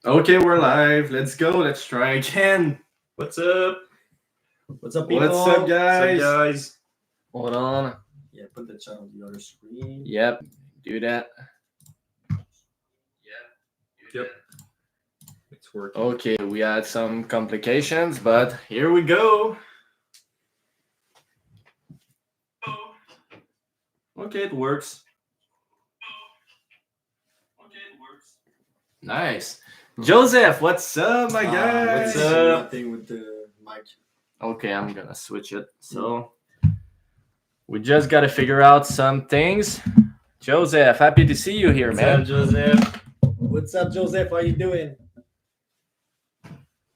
Okay, we're live. Let's go. Let's try again. What's up? What's up, people? What's up, guys? What's up, guys? Hold on. Yeah, put the chat on the other screen. Yep. Do that. Yep. It's working. Okay, we had some complications, but here we go. Okay, it works. Nice. Joseph, what's up, my guy? what's up? Nothing with the mic. Okay, I'm gonna switch it. So we just gotta figure out some things. Joseph, happy to see you here, What's man. up, Joseph? What's up, Joseph? How you doing?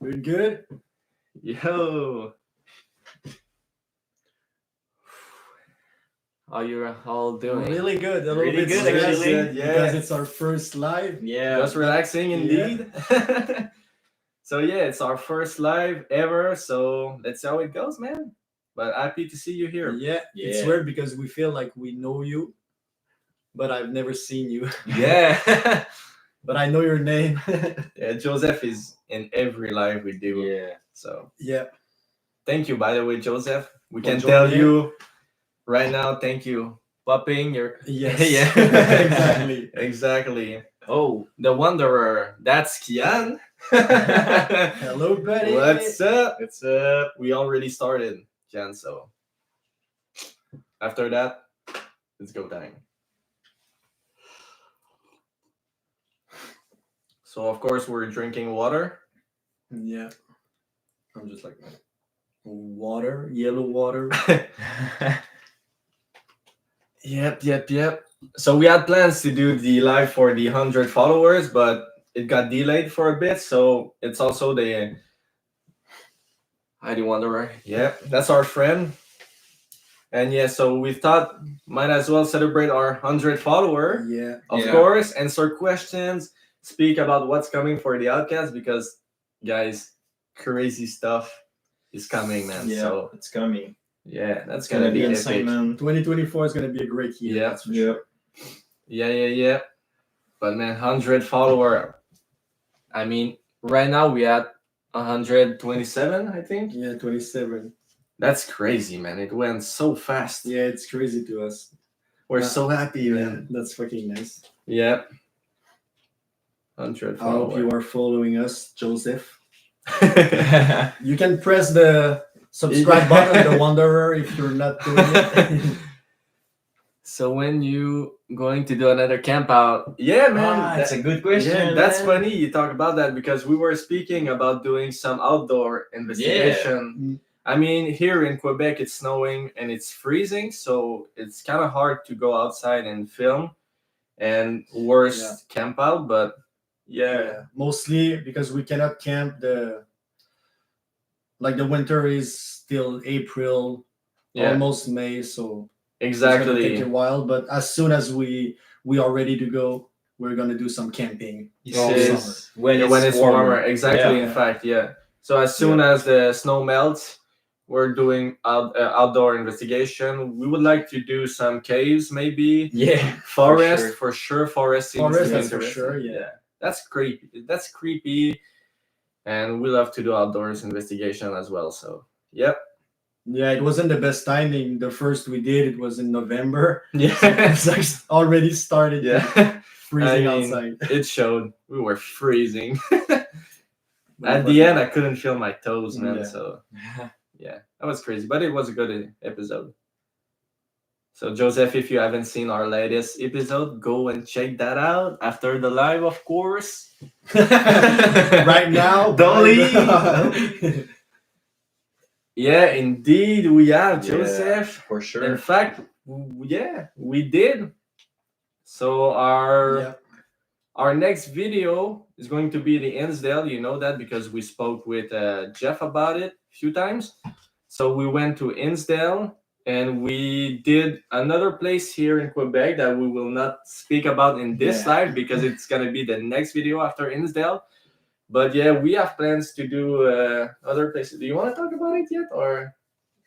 Doing good? Yo. How you all doing? Really good. A little Really bit good, stressed actually. Yeah. because it's our first live. Yeah. Just relaxing indeed. So yeah, it's our first live ever. So let's see how it goes, man. But happy to see you here. Yeah, it's Yeah. weird because we feel like we know you, but I've never seen you. Yeah. But I know your name. Yeah, Joseph is in every live we do. Yeah. So Yeah. thank you, by the way, Joseph. We For can tell joining. you right now. Thank you, popping your. Yes. Yeah. Exactly. Exactly. Oh. The Wanderer. That's Kian. Hello, buddy. What's up? What's up? We already started, Jan. So after that, it's go time. So of course we're drinking water. Yeah. I'm just like water, yellow water. Yep. So we had plans to do the live for the 100 followers, but it got delayed for a bit. So it's also the Heidi Wanderer. Yeah, that's our friend. And yeah, so we thought might as well celebrate our 100 follower, Yeah. of Yeah. course, answer questions, speak about what's coming for the Outcasts because, guys, crazy stuff is coming, man. Yeah. So It's coming. yeah, that's It's gonna be epic. insane, man. 2024 is gonna be a great year. Yeah. That's for Yeah. sure. Yeah. But man, 100 follower. I mean, right now we at 127, I think. Yeah, 27. That's crazy, man. It went so fast. Yeah, it's crazy to us. We're so happy, man. That's fucking nice. Yeah. 100 I hope follower. you are following us, Joseph. Yeah. You can press the subscribe button, the Wanderer, if you're not doing it. So when you going to do another camp out? Yeah, man. That's a good question. Yeah, that's man. funny you talk about that because we were speaking about doing some outdoor investigation. I mean, here in Quebec, it's snowing and it's freezing, so it's kind of hard to go outside and film and worse camp out. But yeah, Mostly because we cannot camp the winter is still April, almost May, so it's gonna take exactly. a while. But as soon as we are ready to go, we're gonna do some camping. This Yes. is when Yeah, it's, when it's warmer. Exactly. Yeah. In fact, yeah. So as soon as the snow melts, we're doing outdoor investigation. We would like to do some caves, maybe Yeah. forest for sure. Forest seems Forest, to be that's for interesting. sure, yeah. That's creepy. That's creepy, and we love to do outdoors investigation as well. So yep. Yeah, it wasn't the best timing. The first we did, it was in November. Yeah. It's like already started Yeah. freezing I mean, outside. It showed we were freezing. But At the end, I couldn't feel my toes, man. Yeah. So yeah, that was crazy, but it was a good episode. So Joseph, if you haven't seen our latest episode, go and check that out after the live, of course. right now, Don't right leave. now. Yeah, indeed, we have Yeah, Joseph. for sure. In fact, yeah, we did. So our next video is going to be the Ensdale. You know that because we spoke with Jeff about it a few times. So we went to Ensdale and we did another place here in Quebec that we will not speak about in this live because it's going to be the next video after Ensdale. But yeah, we have plans to do other places. Do you want to talk about it yet, or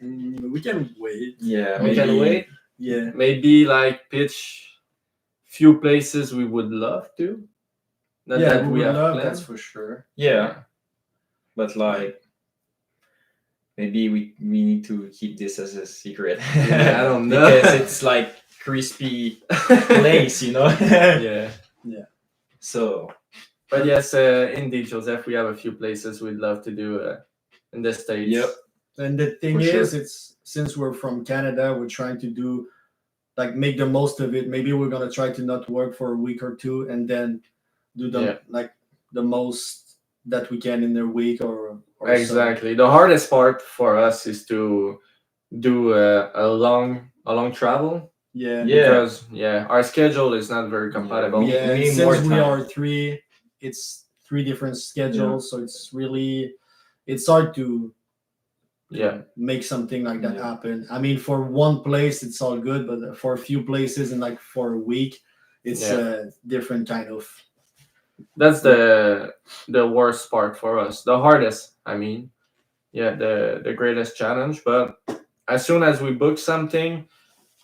We can wait. Yeah. we can wait? Yeah. Maybe like pitch few places we would love to. Not yeah, that we we would have love, planned. that's for sure. Yeah, but like maybe we need to keep this as a secret. Yeah, I don't know. Because it's like crispy place, you know. Yeah. So But yes, indeed, Joseph, we have a few places we'd love to do in the States. Yep. And the thing For is, sure. it's since we're from Canada, we're trying to do like make the most of it. Maybe we're gonna try to not work for a week or two, and then do the like the most that we can in a week or so. Exactly. The hardest part for us is to do a long travel Yeah, because our schedule is not very compatible. We yeah. need And more since we time. are three, it's three different schedules, so it's hard to make something like that happen. I mean, for one place it's all good, but for a few places and like for a week, it's a different kind of. That's the worst part for us. The hardest, I mean. Yeah, the greatest challenge. But as soon as we book something,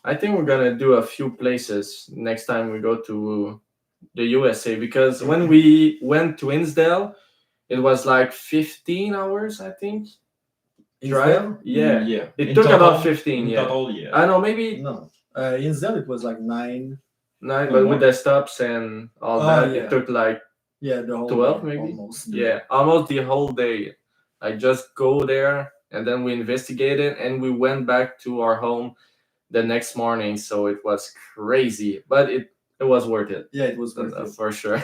I think we're gonna do a few places next time we go to the USA, because when we went to Innsdale, it was like 15 hours, I think. Drive? Yeah. Yeah. It In took total- about 15, in yeah. total, yeah. I know, maybe No, Instead it was like 9. 9, No but more. with the stops and all Oh, that, yeah. it took like Yeah, the whole 12 day, maybe? almost. Yeah, almost the whole day. I just go there and then we investigated and we went back to our home the next morning. So it was crazy, but it was worth it. Yeah, it was worth it. For sure.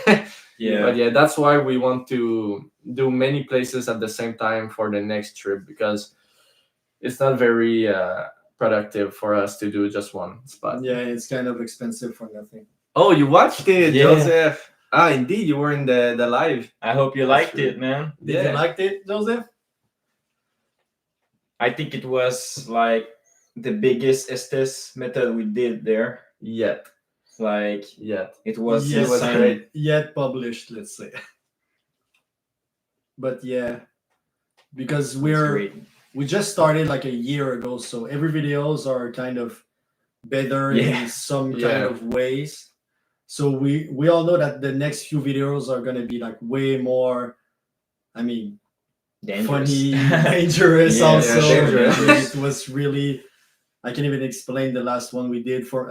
Yeah. But yeah, that's why we want to do many places at the same time for the next trip, because it's not very productive for us to do just one spot. Yeah, it's kind of expensive for nothing. Oh, you watched it, Yeah. Joseph. Indeed, you were in the live. I hope you That's liked true. it, man. Did you like it, Joseph? I think it was like the biggest Estes method we did there. Yet. Like it was Yes, it was some- great. Yet published, let's say. But yeah, because it's we great. just started like a year ago, so every videos are kind of better Yeah. in some kind Yeah. of ways. So we all know that the next few videos are gonna be like way more. I mean, Dangerous. funny, dangerous. Yeah, also, dangerous. it was really. I can't even explain the last one we did for.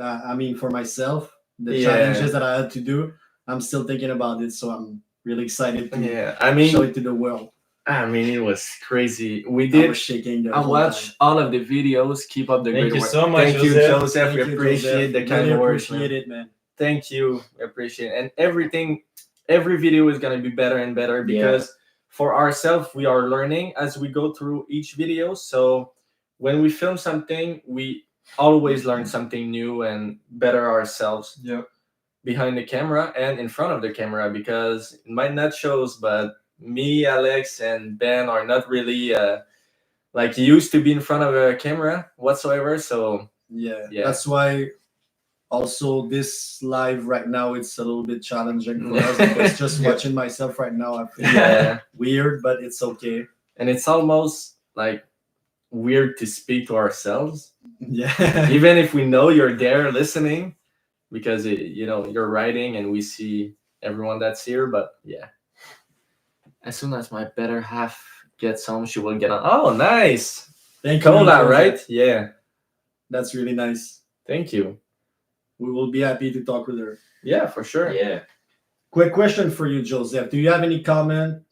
For myself, the challenges that I had to do. I'm still thinking about it, so I'm really excited to Yeah, I show mean, it to the world. it was crazy. We I did. was shaking the I whole watched all of the videos. Keep up the Thank great you work. so much, Thank you, Joseph. Joseph. Thank We you, appreciate Joseph. the kind Really words, man. appreciate it, man. Thank you. We appreciate it. And everything. Every video is gonna be better and better, because for ourselves we are learning as we go through each video. So when we film something, we always learn something new and better ourselves. Yep. Behind the camera and in front of the camera, because it might not shows, but me, Alex, and Ben are not really like used to be in front of a camera whatsoever. So Yeah, Yeah. that's why. Also, this live right now, it's a little bit challenging for us because just watching myself right now, I feel yeah, weird, but it's okay. and it's almost like weird to speak to ourselves, Yeah, even if we know you're there listening, because you're writing and we see everyone that's here. But yeah, as soon as my better half gets home, she will get on. Oh, nice. thank you. Cola, Joseph. right? Yeah. That's really nice. Thank you. We will be happy to talk with her. Yeah, for sure. Yeah. Quick question for you, Joseph. Do you have any comment,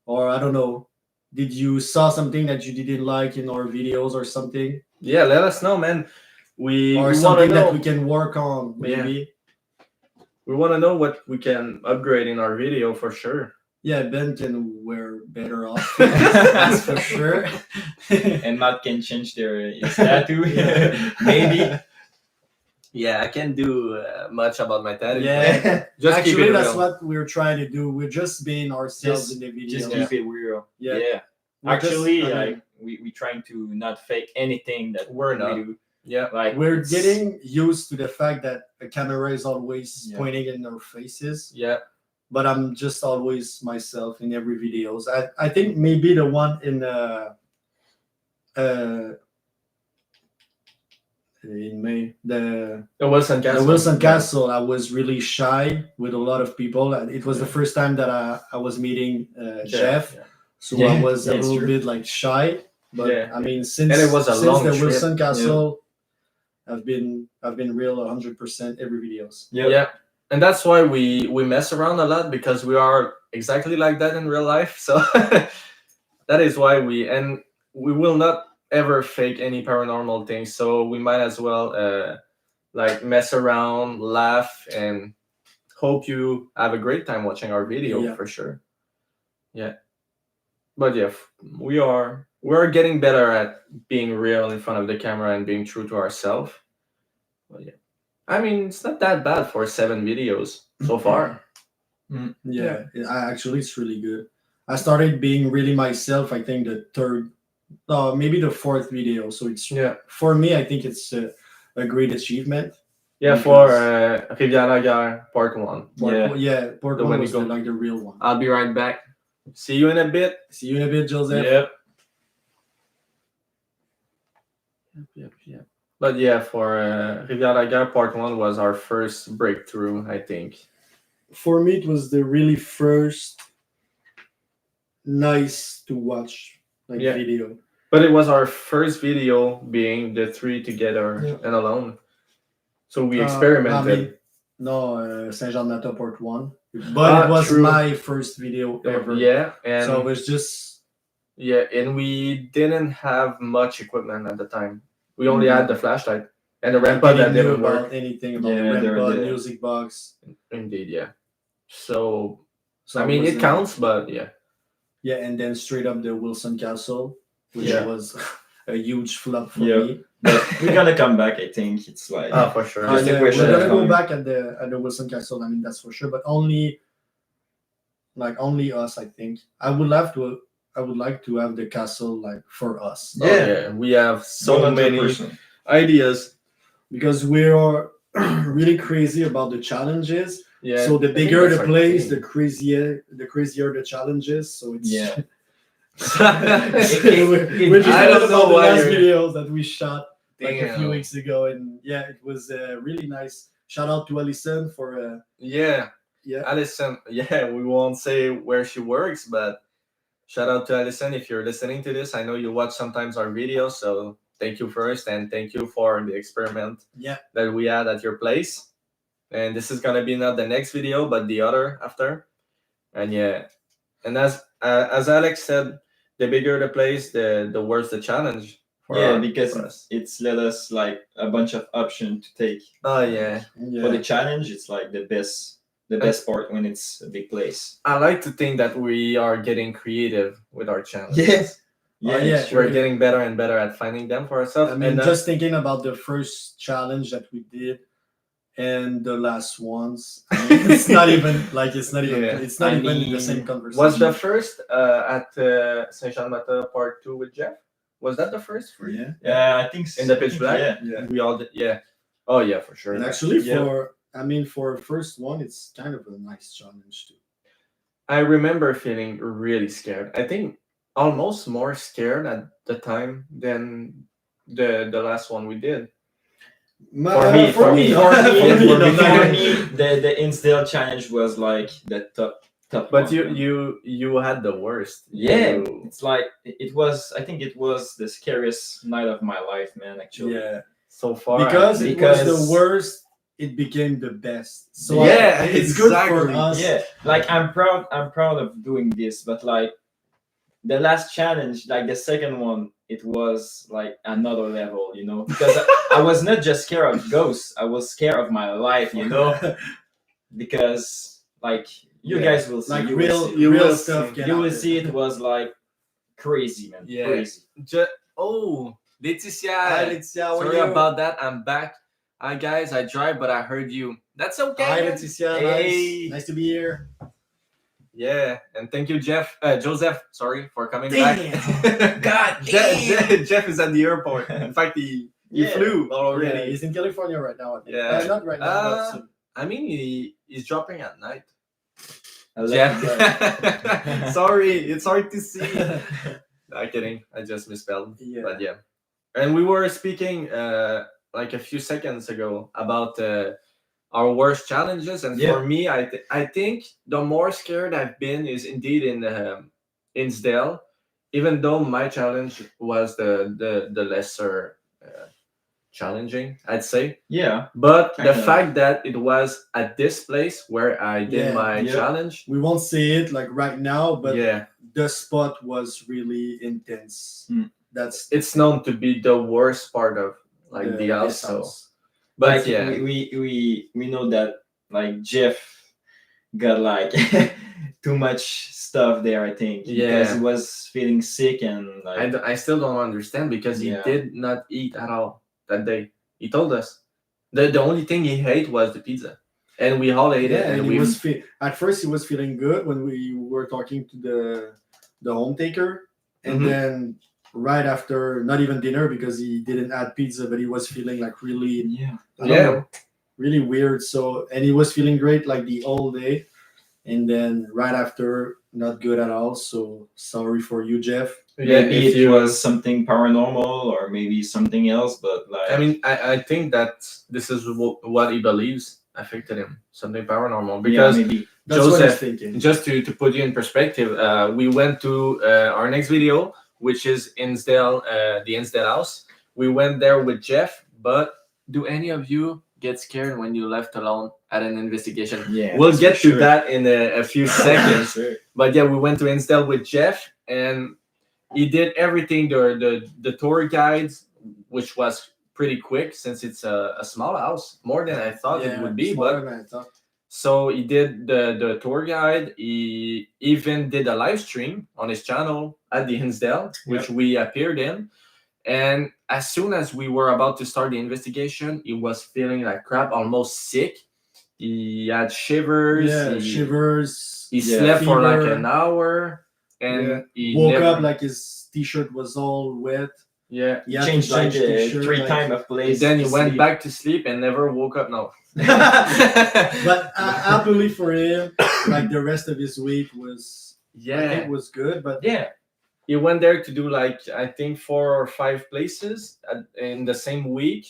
or I don't know, did you saw something that you didn't like in our videos or something, Yeah, let us know, man. We or want to something know. that we can work on, maybe? We want to know what we can upgrade in our video for sure. Yeah, Ben can wear better outfits, that's for sure. And Matt can change his tattoo. Yeah. Maybe. Yeah, I can't do much about my tattoo. Yeah. Just keep Actually, it that's real. what we're trying to do. We're just being ourselves Just- in the video. Just keep it real. Yeah. Yeah. We're just- Actually, I mean, like we trying to not fake anything that We're we not. do. Yeah. Like we're it's- getting used to the fact that the camera is always Yeah. pointing in our faces, Yeah. but I'm just always myself in every videos. I think maybe the one in in May. The Wilson Castle. The Wilson Castle. I was really shy with a lot of people. It was the first time that I was meeting Jeff, so I was a little bit like shy. But I mean, since and it was a long the trip. Wilson Castle, I've been real 100% every videos. Yeah, and that's why we mess around a lot, because we are exactly like that in real life. So that is why we will not ever fake any paranormal things. So we might as well like mess around, laugh, and hope you have a great time watching our video for sure. Yeah, but yeah, we're getting better at being real in front of the camera and being true to ourselves. Well, yeah, I mean, it's not that bad for 7 videos so far. Yeah, actually, it's really good. I started being really myself. I think the third, maybe the 4th video. So it's for me. I think it's a great achievement. Yeah, for Rivière-la-Guerre Part 1. Part 1 was like the real one. I'll be right back. See you in a bit. See you in a bit, Joseph. Yep. But yeah, for Rivière-la-Guerre Part 1 was our first breakthrough, I think. For me, it was the really first nice to watch video. But it was our first video being the 3 together and alone. So we experimented. Saint-Jean-de-Mata Part 1. But it was my first video ever. Yeah. And so it was just... Yeah, and we didn't have much equipment at the time. We only had the flashlight and the REM pod that didn't work. Anything about the REM pod, music box. Indeed, yeah. So I mean, it counts, but yeah. Yeah, and then straight up the Wilson Castle, which was a huge flop for me. But we're gonna come back. I think it's like for sure. We're gonna go back at the Wilson Castle. I mean, that's for sure. But only us. I think I would like to have the castle like for us. Yeah, we have so 100%. Many ideas because we are really crazy about the challenges. Yeah. So the bigger the place, the crazier the challenges. So it's which is I don't know the why last videos that we shot like a few Damn. weeks ago, and it was really nice. Shout out to Alison for Alison. Yeah, we won't say where she works, but shout out to Alison if you're listening to this. I know you watch sometimes our videos, so thank you first, and thank you for the experiment that we had at your place. And this is gonna be not the next video, but the other after. And and as Alex said, the bigger the place, the worse the challenge. Because it's let us like a bunch of options to take. Oh yeah. For the challenge, it's like the best part when it's a big place. I like to think that we are getting creative with our channels. Yes. We're getting better and better at finding them for ourselves. I mean, just thinking about the first challenge that we did and the last ones, I mean, it's not even in the same conversation. Was the first at Saint-Jean-de-Mata Part 2 with Jeff? Was that the first for you? Yeah, I think so. In the pitch black? Yeah. We all did. Yeah. Oh yeah, for sure. And actually, for first one, it's kind of a nice challenge too. I remember feeling really scared. I think almost more scared at the time than the last one we did. For me, the Instill challenge was like the top. But you had the worst. It's like it was. I think it was the scariest night of my life, man. Actually, so far because it was the worst. It became the best. So it's good for us. Yeah, like I'm proud of doing this, but like the last challenge, like the second one, it was like another level, you know, because I was not just scared of ghosts, I was scared of my life, you know, because like you guys will see, like you real stuff. You will see it was like crazy, man. Crazy. Laetitia. Hi, Laetitia. Sorry about that. I'm back. Hi guys, I drive, but I heard you. That's okay. Hi, Laetitia. Hey. Nice to be here. Yeah, and thank you, Joseph. Sorry for coming back. God, Jeff is at the airport. In fact, he flew already. Yeah, he's in California right now. Yeah, not right now. But soon. I mean, he's dropping at night. Jeff. Sorry, it's hard to see. I'm kidding. I just misspelled. Yeah. But yeah, and we were speaking like a few seconds ago about our worst challenges, and Yeah. for me, I think the more scared I've been is indeed in Innsdale, even though my challenge was the lesser challenging, I'd say. Yeah. But the Kinda. fact that it was at this place where I did Yeah. my Yep. challenge, We won't say it like right now, but yeah, the spot was really intense. Mm. That's it's known to be the worst part of like the house. this So, house. but Like yeah, we know that like Jeff got like too much stuff there, I think, because Yeah. he was feeling sick and like I still don't understand because he Yeah. did not eat at all that day. He told us the only thing he ate was the pizza, and we all ate it. Yeah, and we he was at first he was feeling good when we were talking to the home taker, and Mhm. then right after, not even dinner because he didn't add pizza, but he was feeling like really, yeah. I don't know, really weird. So, and he was feeling great like the whole day, and then right after, not good at all. So sorry for you, Jeff. Maybe if it you, was something paranormal or maybe something else, but like I mean, I think that this is what he believes affected him, something paranormal. yeah, Because maybe That's what he's Joseph, thinking. just to put you in perspective, we went to our next video, which is Innsdale, the Innsdale house. We went there with Jeff, but do any of you get scared when you left alone at an investigation? yeah. We'll that's get for to sure. that in a few seconds. Sure. But yeah, we went to Innsdale with Jeff, and he did everything. The tour guides, which was pretty quick since it's a small house, more than I thought it would be. smaller But than I thought. so he did the tour guide. He even did a live stream on his channel at the Hinsdale, which we appeared in. And as soon as we were about to start the investigation, he was feeling like crap, almost sick. He had shivers. Yeah, shivers. He Yeah, slept for like fever. an hour, and Yeah. he Woke never, up like his t-shirt was all wet. yeah. He had changed to like change t-shirt, 3 times of place. Then he to went sleep. back to sleep and never woke up. No. But happily for him, like the rest of his week was, I think, Yeah. was good. But Yeah. He went there to do like I think 4 or 5 places in the same week,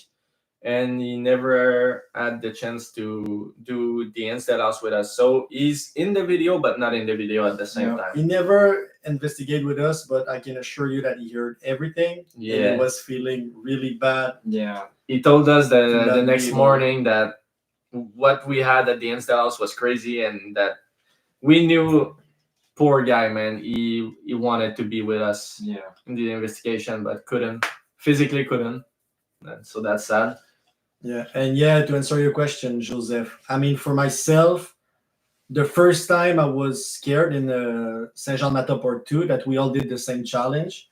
and he never had the chance to do the Instead House with us. So he's in the video, but not in the video at the same he time. never investigated with us, but I can assure you that he heard everything. And Yeah. he was feeling really bad. Yeah. He told us Could the not next be morning that what we had at the Insta house was crazy, and that we knew, poor guy, man, he wanted to be with us Yeah. in the investigation, but physically couldn't. And so that's sad. Yeah, and yeah, to answer your question, Joseph, I mean, for myself, the first time I was scared in the Saint Jean Mata Part 2 that we all did the same challenge,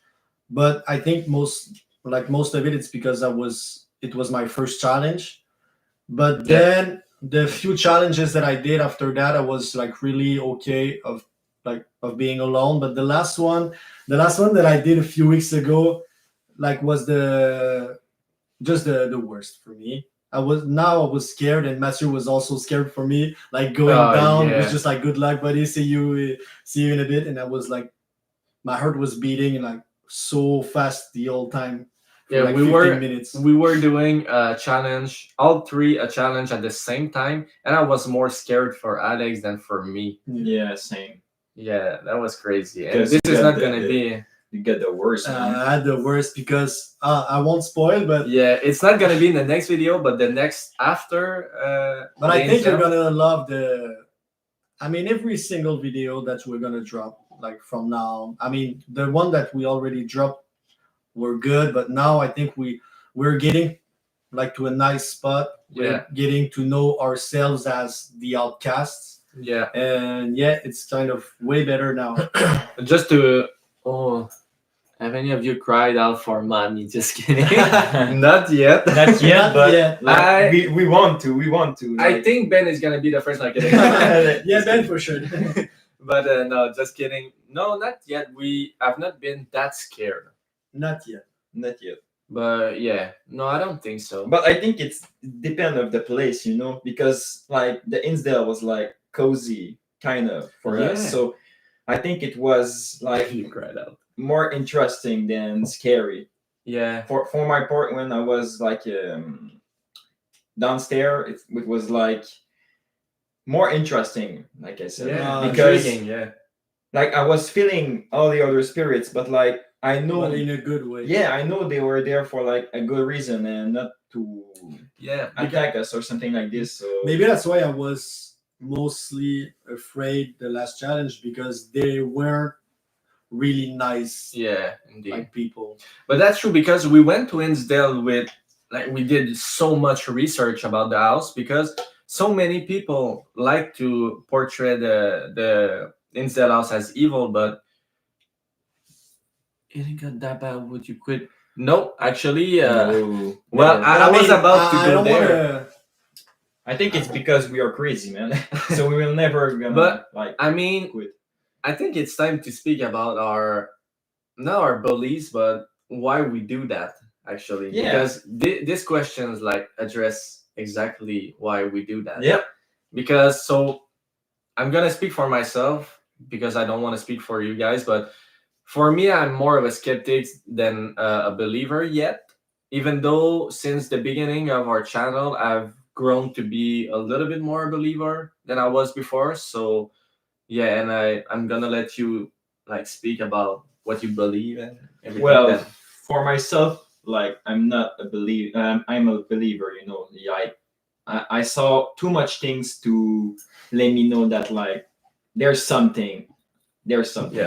but I think most of it, it's because it was my first challenge. But then the few challenges that I did after that, I was like really okay of being alone. But the last one that I did a few weeks ago, like was the worst for me. I was scared, and Matthew was also scared for me. Like going down was just like, good luck, buddy. See you in a bit. And I was like, my heart was beating like so fast the whole time. Yeah, like we 15 were minutes. we were doing a challenge, all three a challenge at the same time, and I was more scared for Alex than for me. Yeah. Same. Yeah, that was crazy. And Because this you is got not gonna be. You get the worst. man. I had the worst because I won't spoil, but Yeah, it's not gonna be in the next video, but the next after. but I think you're Insta. gonna love every single video that we're gonna drop like from now. I mean, the one that we already dropped were good, but now I think we're getting like to a nice spot. We're getting to know ourselves as the Outcasts. Yeah, And yeah, it's kind of way better now. just to. Oh, have any of you cried out for mommy? Just kidding. Not yet. Not yet, Not but yet. like, we want to. We want to. I like- think Ben is gonna be the first. Like, Yeah, Ben, for sure. but no, just kidding. No, not yet. We have not been that scared. Not yet. Not yet. But yeah, no, I don't think so. But I think it's depend of the place, because like the Innsdale was like cozy kind of for Yeah. us. So I think it was like You cried out. more interesting than scary. Yeah. For my part, when I was like downstairs, it was like more interesting, like I said, Yeah. because Intriguing. Yeah. like I was feeling all the other spirits, but like I know, But in a good way. yeah, I know they were there for like a good reason and not to Yeah. attack us or something like this. So Maybe that's why I was mostly afraid the last challenge, because they weren't really nice Yeah. Indeed. like people. But that's true, because we went to Innsdale with, like, we did so much research about the house, because so many people like to portray the Innsdale house as evil, but it ain't got that bad. Would you quit? No, actually, no, well, never. I was about to I go don't there. wanna- I think it's because we are crazy, man. So we will never gonna But like I mean, quit. I think it's time to speak about our, not our beliefs, but why we do that, actually. Yeah. Because this questions like address exactly why we do that. Yep. Because, so I'm gonna speak for myself, because I don't want to speak for you guys, but for me, I'm more of a skeptic than a believer yet. Even though since the beginning of our channel, I've grown to be a little bit more a believer than I was before. So yeah, and I'm gonna let you like speak about what you believe and everything. Well, that, for myself, like I'm not a believer. I'm a believer. You know, like I saw too much things to let me know that like there's something, Yeah.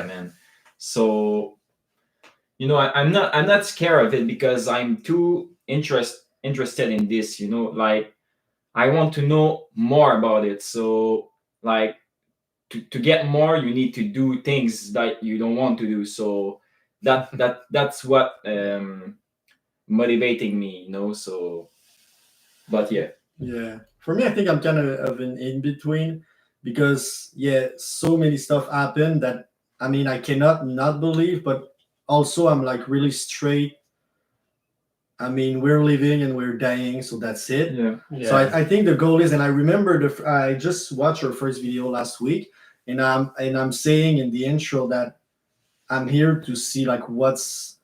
man. So you know, I'm not scared of it because I'm too interested in this. You know, like I want to know more about it. So like to get more, you need to do things that you don't want to do. So that's what motivating me, you know. So, but yeah, Yeah. For me, I think I'm kind of an in between, because yeah, so many stuff happen that, I mean, I cannot not believe, but also I'm like really straight. I mean, we're living and we're dying, so that's it. yeah, So I think the goal is, and I remember I just watched your first video last week, and I'm saying in the intro that I'm here to see like what's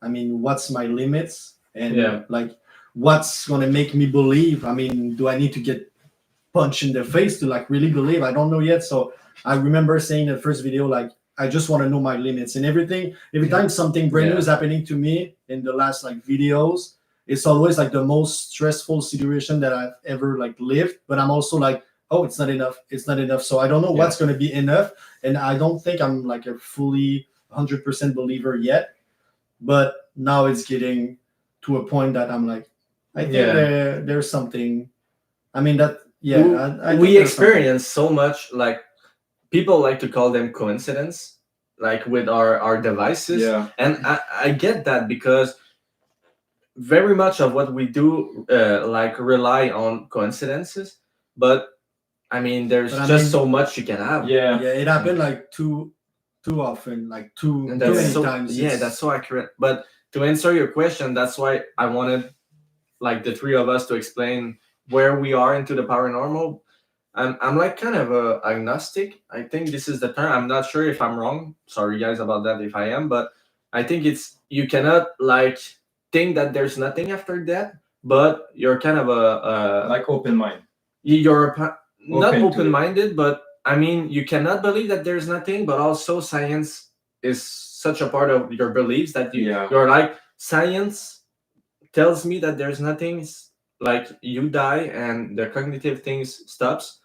my limits, and Yeah. like what's gonna make me believe. I mean, do I need to get punched in the face to like really believe? I don't know yet. So I remember saying in the first video, like, I just want to know my limits and everything. Every time something brand new is happening to me in the last like videos, it's always like the most stressful situation that I've ever like lived. But I'm also like, oh, it's not enough. It's not enough. So I don't know what's going to be enough. And I don't think I'm like a fully 100% believer yet. But now it's getting to a point that I'm like, I think there's something. I mean, that, yeah. I think we there's something. experience so much, like people like to call them coincidence, like with our devices. yeah, And I get that, because very much of what we do like rely on coincidences, but I mean there's But I just mean- so much you can have. yeah, Yeah, it happened like too often, like too And too that's many so, times. yeah, that's so accurate. But to answer your question, that's why I wanted like the three of us to explain where we are into the paranormal. I'm like kind of a agnostic. I think this is the term. I'm not sure if I'm wrong. Sorry guys about that if I am, but I think it's, you cannot like think that there's nothing after that, but you're kind of a like open mind. you're not Open to it. open-minded, but I mean you cannot believe that there's nothing, but also science is such a part of your beliefs that you're like, science tells me that there's nothing, like you die and the cognitive things stops,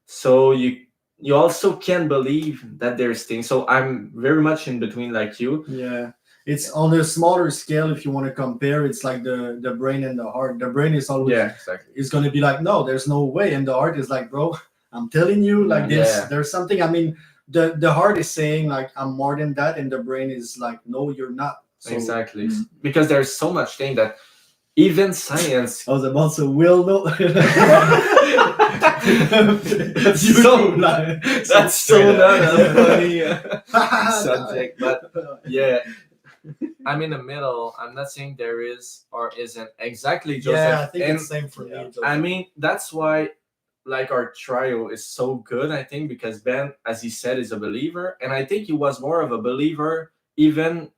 so you also can believe that there's things. So I'm very much in between like you. Yeah, it's on a smaller scale. If you want to compare, it's like the brain and the heart. The brain is always Exactly. is going to be like, no, there's no way, and the heart is like, bro, I'm telling you, like there's something. I mean, the heart is saying like, I'm more than that, and the brain is like, no, you're not. So, Exactly. Because there's so much thing that even science I was about to will know. that's so not a funny subject, but yeah, I'm in the middle. I'm not saying there is or isn't exactly, Joseph. Yeah, I think and it's the same for me. Joseph. I mean, that's why like our trio is so good, I think, because Ben, as he said, is a believer, and I think he was more of a believer even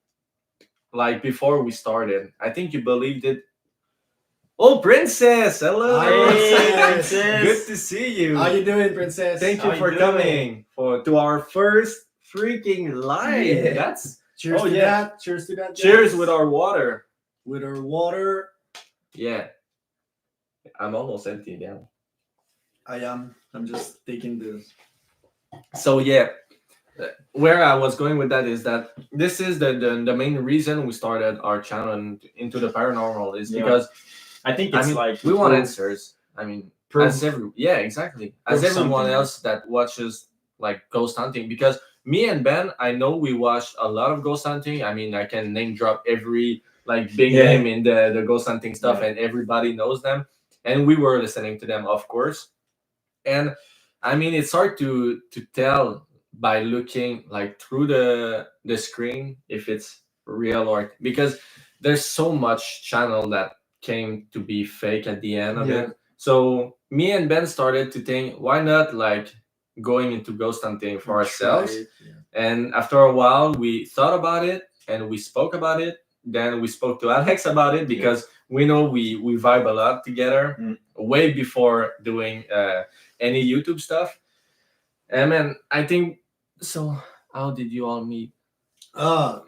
like before we started. I think you believed it. Oh, Princess! Hello. Hey, Princess. Good to see you. How you doing, Princess? Thank you How for you doing? coming to our first freaking live. Yeah. That's Cheers Oh, to yeah. that. Cheers to that. cheers guys. with our water. with our water. Yeah, I'm almost empty now. I am. I'm just taking this. So yeah, where I was going with that is that this is the main reason we started our channel into the paranormal is Yeah. because I think I it's mean like we want proof- answers. I mean, proof- as exactly as proof everyone something. else that watches like ghost hunting. Because me and Ben, I know we watched a lot of ghost hunting. I mean, I can name drop every like big Yeah. name in the ghost hunting stuff, Yeah. and everybody knows them. And we were listening to them, of course. And I mean, it's hard to tell by looking like through the screen if it's real or because there's so much channel that came to be fake at the end of Yeah. it. So me and Ben started to think, why not like going into ghost hunting for ourselves? Try it, yeah. And after a while, we thought about it and we spoke about it. Then we spoke to Alex about it because we know we vibe a lot together way before doing any YouTube stuff. And man, I think so. How did you all meet?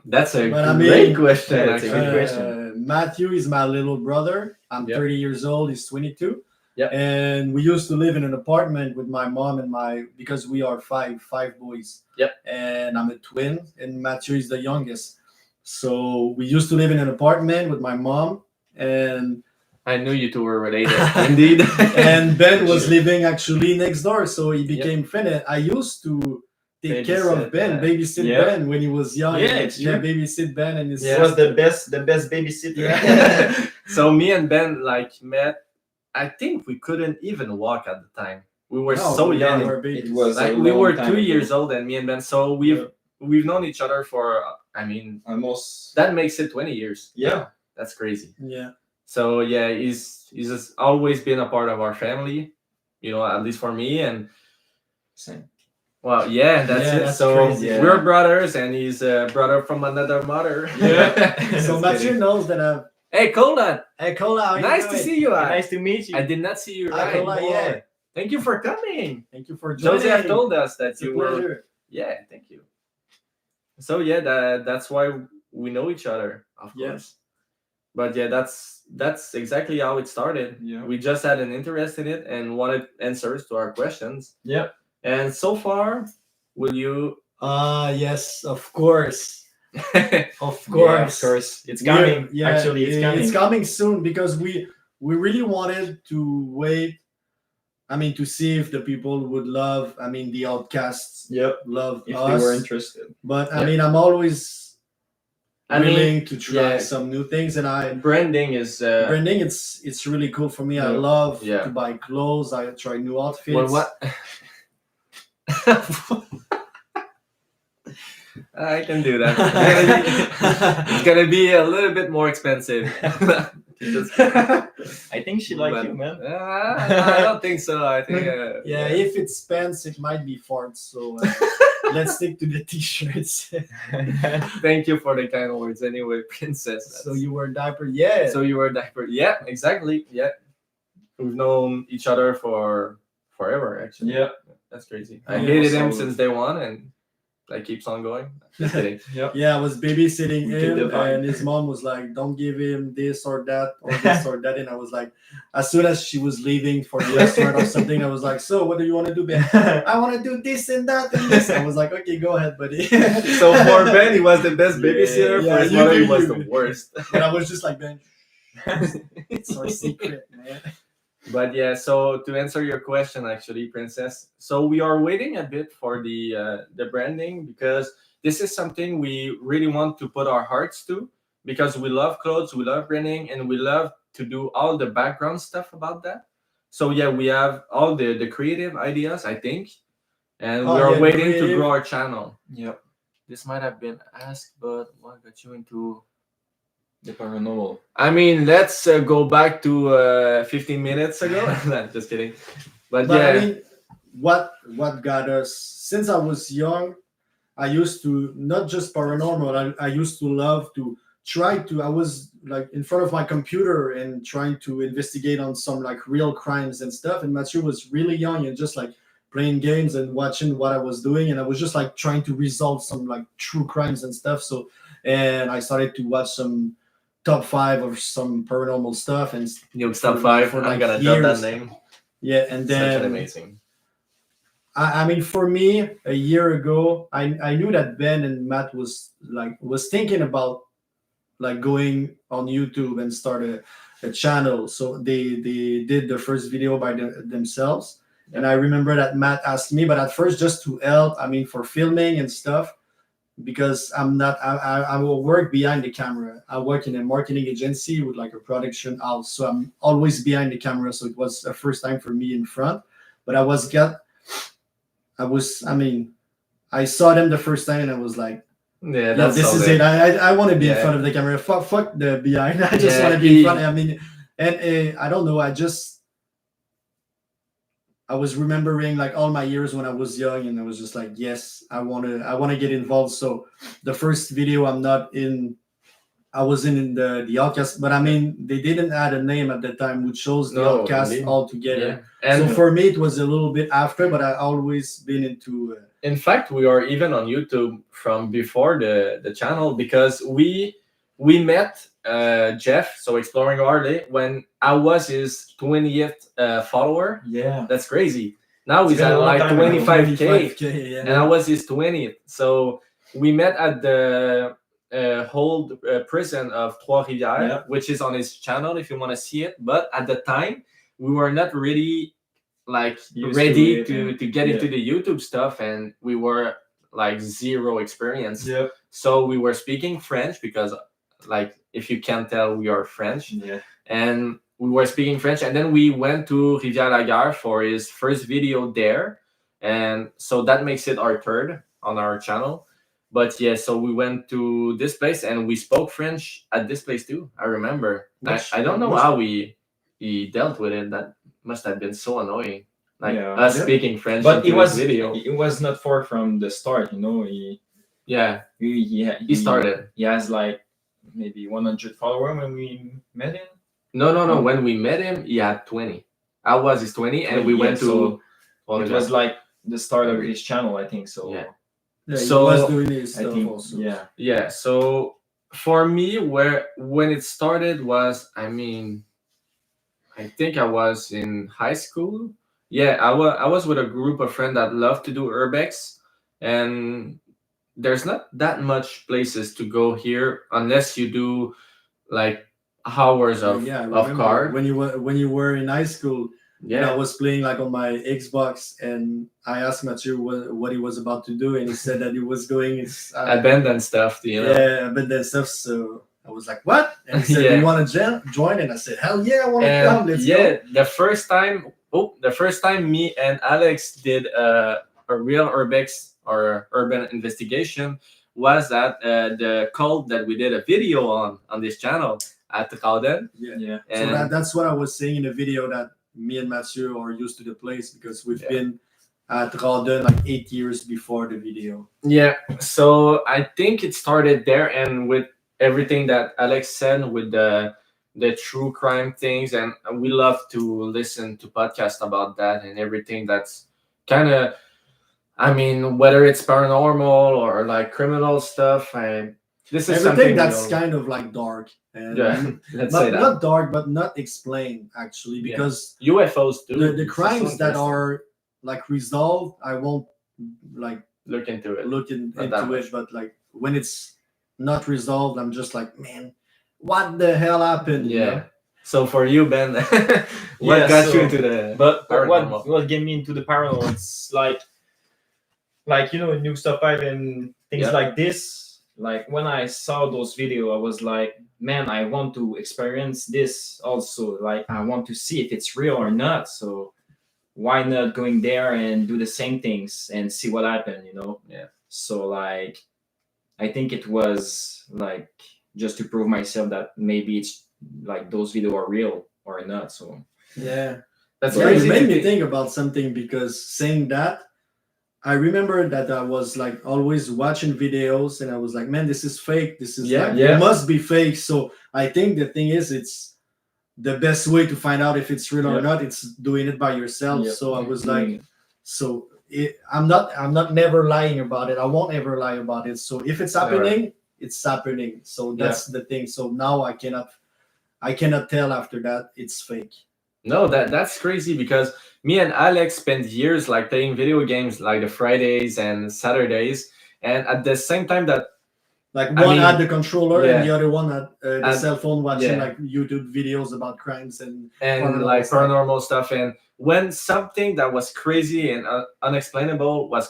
That's a But I great mean, question. yeah, it's a actually. good question. Matthew is my little brother. I'm Yep. 30 years old. He's 22. Yep. And we used to live in an apartment with my mom and because we are five boys. Yep. And I'm a twin, and Matthew is the youngest. So we used to live in an apartment with my mom, and I knew you two were related. Indeed. and Ben was living actually next door, so he became friend. I used to take care Babysit, of Ben, babysit yeah. Ben when he was young. Yeah, it's true. Babysit Ben and his It was the best babysitter. Yeah. So me and Ben like met. I think we couldn't even walk at the time. We were No, so we young. were babies. It was Like a we long were time 2 ago. years old, and me and Ben. So we've known each other for. I mean, Almost. that makes it 20 years. Yeah. That's crazy. Yeah. So yeah, he's just always been a part of our family. You know, at least for me. And Same. well, yeah, that's Yeah, it. that's So crazy. Yeah. we're brothers, and he's a brother from another mother. Yeah. So Just Matthew kidding. knows that I've. Hey, Cola. Hey, Cola, how you Nice to doing? see you. Nice to meet you. I did not see you. Hi, Right. Cola, boy. yeah. Thank you for coming. Thank you for joining. Joseph told us that It's a you were. pleasure. Yeah, thank you. So yeah, that's why we know each other, of Yeah. course. But yeah, that's exactly how it started. Yeah. We just had an interest in it and wanted answers to our questions. Yep. And so far, will you? Yes, of course. Of Yeah, course. of course. It's coming. Yeah, Actually, it's coming. It's coming soon because we really wanted to wait. I mean, to see if the people would love. I mean, the Outcasts Yep. love If us. they were interested. But I Yeah. mean, I'm always I mean, willing to try yeah. some new things, and Branding is. branding. It's really cool for me. I Yeah. love Yeah. to buy clothes. I try new outfits. Well, what? I can do that. It's gonna be a little bit more expensive. Just- I think she liked but- you, man. I don't think so. I think. Yeah, if it's pants, it might be farts. So let's stick to the t-shirts. Thank you for the kind words. Anyway, princess. So you wear diaper, yeah. So you were a diaper. Yeah, exactly. Yeah, we've known each other for forever. Actually. Yeah. That's crazy. Yeah, I hated him so- since day one, and that keeps on going. Just kidding. Yeah, I was babysitting We get the him, vibe. and his mom was like, "Don't give him this or that or this or that." And I was like, as soon as she was leaving for the restaurant or something, I was like, "So, what do you want to do, Ben?" I want to do this and that and this. I was like, "Okay, go ahead, buddy." So for Ben, he was the best babysitter. Yeah, For his you mother, do he was you. the worst. But I was just like, "Ben, it's our secret, man." But yeah, so to answer your question, actually, Princess, so we are waiting a bit for the branding because this is something we really want to put our hearts to because we love clothes, we love branding, and we love to do all the background stuff about that. So yeah, we have all the creative ideas, I think, and Oh, we are yeah, waiting to creative. grow our channel. Yep. This might have been asked, but what got you into? The paranormal. I mean, let's go back to 15 minutes ago. Nah, just kidding. But But yeah, I mean, what got us since I was young, I used to not just paranormal. I used to love to tried to. I was like in front of my computer and trying to investigate on some like real crimes and stuff. And Mathieu was really young and just like playing games and watching what I was doing. And I was just like trying to resolve some like true crimes and stuff. So, and I started to watch some top 5 of some paranormal stuff and Top 5. I'm like gonna drop that years. name. Yeah, and Such then an amazing. I mean, for me, a year ago, I knew that Ben and Matt was thinking about like going on YouTube and start a channel. So they did the first video by themselves. And I remember that Matt asked me, but at first just to help. I mean, for filming and stuff, because I'm not. I will work behind the camera. I work in a marketing agency with like a production house, so I'm always behind the camera. So it was a first time for me in front, but I mean, I saw them the first time and I was like, Yeah, this is it. I want to be in front of the camera. Fuck the behind. I just want to be in front. I mean, and I don't know. I was remembering like all my years when I was young, and I was just like, yes, I want to get involved. So the first video I was in the Outcasts, but I mean, they didn't add a name at the time, which shows the Outcasts all together. Yeah. And so for me, it was a little bit after, but I always been into. In fact, we are even on YouTube from before the channel, because we met Jeff, so Exploring Harley, when I was his 20th follower. Yeah, that's crazy. Now he's at like 25K, yeah. and I was his 20th. So we met at the old prison of Trois-Rivières, which is on his channel if you want to see it. But at the time, we were not really like ready to get into the YouTube stuff, and we were like zero experience. So we were speaking French because, like, if you can't tell, we are French. And we were speaking French, and then we went to Rivière-la-Gare for his first video there, and so that makes it our third on our channel. But yeah, so we went to this place and we spoke French at this place too. I remember. I don't know how he dealt with it. That must have been so annoying, like us speaking French. But it was not far from the start, you know. He started. He has like maybe 100 followers when we met him. No. When we met him, he had 20. I was his 20, and we went to. It was like the start of his channel, I think. So he was doing his stuff also. Yeah. So for me, when it started was, I mean, I think I was in high school. Yeah, I was with a group of friends that love to do urbex, and there's not that much places to go here unless you do like hours of car. When you were in high school, and I was playing like on my Xbox, and I asked Mathieu what he was about to do, and he said that he was going abandoned stuff, abandoned stuff. So I was like, what? And he said, you want to join? And I said, hell yeah, I want to come. Let's go. The first time me and Alex did a real urbex or urban investigation was at the cult that we did a video on this channel at Rauden. So that's what I was saying in the video, that me and Mathieu are used to the place because we've been at Rauden like 8 years before the video. Yeah, so I think it started there, and with everything that Alex said with the true crime things, and we love to listen to podcasts about that and everything that's kind of, I mean, whether it's paranormal or like criminal stuff, this is everything that's kind of like dark. And let's say that. Not dark, but not explained actually, because UFOs too. The crimes that are like resolved, I won't like look into it. But like when it's not resolved, I'm just like, man, what the hell happened? Yeah. You know? So for you, Ben, what got you into the? But what get me into the paranormal? It's like you know, new stuff and things like this. Like when I saw those videos, I was like, man, I want to experience this also. Like I want to see if it's real or not. So why not going there and do the same things and see what happened, you know? So like I think it was like just to prove myself that maybe it's like those videos are real or not. So that's crazy. It made me think about something, because saying that, I remember that I was like always watching videos, and I was like, man, this is fake. This is Yeah, like yeah. it must be fake. So I think the thing is, it's the best way to find out if it's real or Yeah. not. It's doing it by yourself. Yeah, So I was doing like, so I'm not never lying about it. I won't ever lie about it. So if it's happening, it's happening. So that's the thing. So now I cannot tell after that it's fake. No, that's crazy because me and Alex spent years like playing video games like the Fridays and Saturdays, and at the same time that Like I one mean, had the controller yeah. and the other one had the And- cell phone watching yeah. like YouTube videos about crimes and and paranormal like stuff. paranormal stuff, and when something that was crazy and unexplainable was